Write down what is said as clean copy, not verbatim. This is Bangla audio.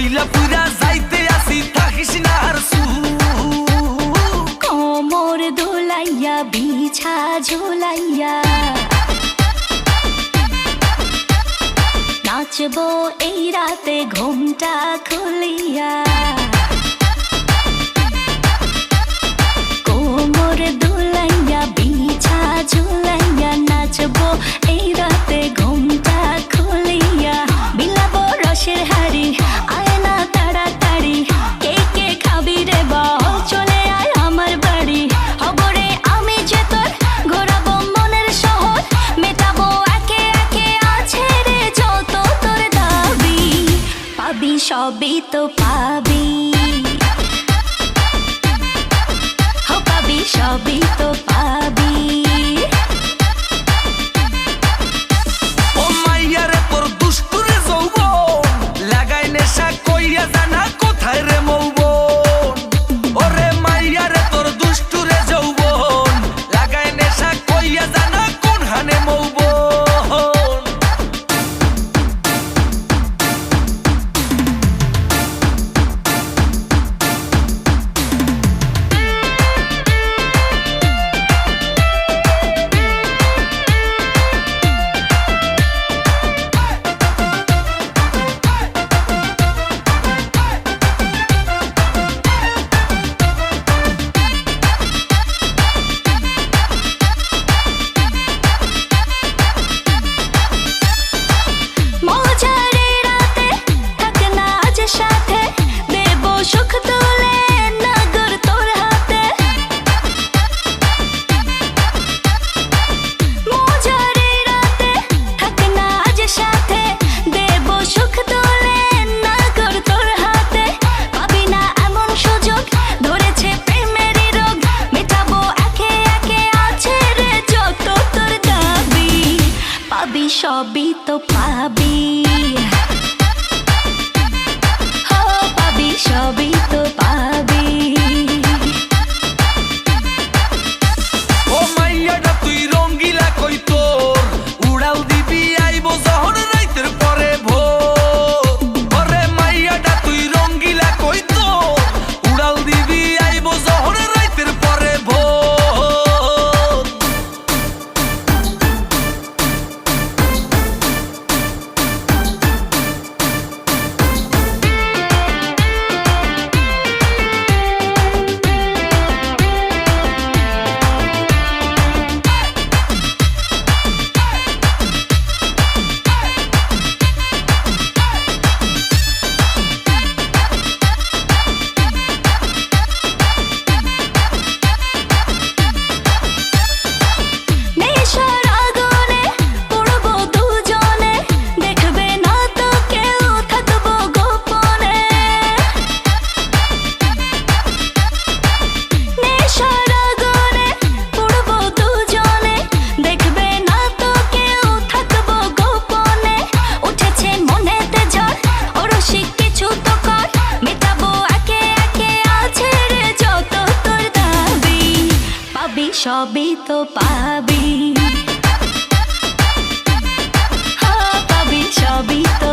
জইলা পুরা যাইতে আসি থাকিস না আর কোমর দোলাইয়া বিছা ঝোলাইয়া নাচবো এই রাতে ঘুমটা খুলিয়া কোমর দোলাইয়া বিছা ঝোলাইয়া নাচবো এই রাতে ঘুমটা খুলিয়া বিলাবো রসের হাড়ি আয় না তাড়াতাড়ি কে কে খাবি রে বল চলে আয় আমার বাড়ি হবরে আমি যে তোর ঘোরাবো মনের শহর মেটাবো একে একে আছে রে যত তোর দাবি পাবি সবই তো পাবি পাবি সবই তো পাবি ও মাইয়ারে তোর দুষ্টুরে যৌবন লাগাই নেশা কইয়া জানা কোথায় রে মৌবন ওরে মাইয়ারে তোর দুষ্টুরে যৌবন লাগাই নেশা কইয়া জানা কোন হানে মৌবন সবই তো পাবি পাবি সবই তো পাবি ও মাইয়াটা তুই রঙ্গিলা কই তোর উড়াল দিবি আইবো যখন রাইতের পরে ভোর ওরে মাইয়াটা তুই রঙ্গিলা কই তোর উড়াল দিবি আইবো যখন রাইতের পরে ভোর সবই তো পাবি পাবি সবই তো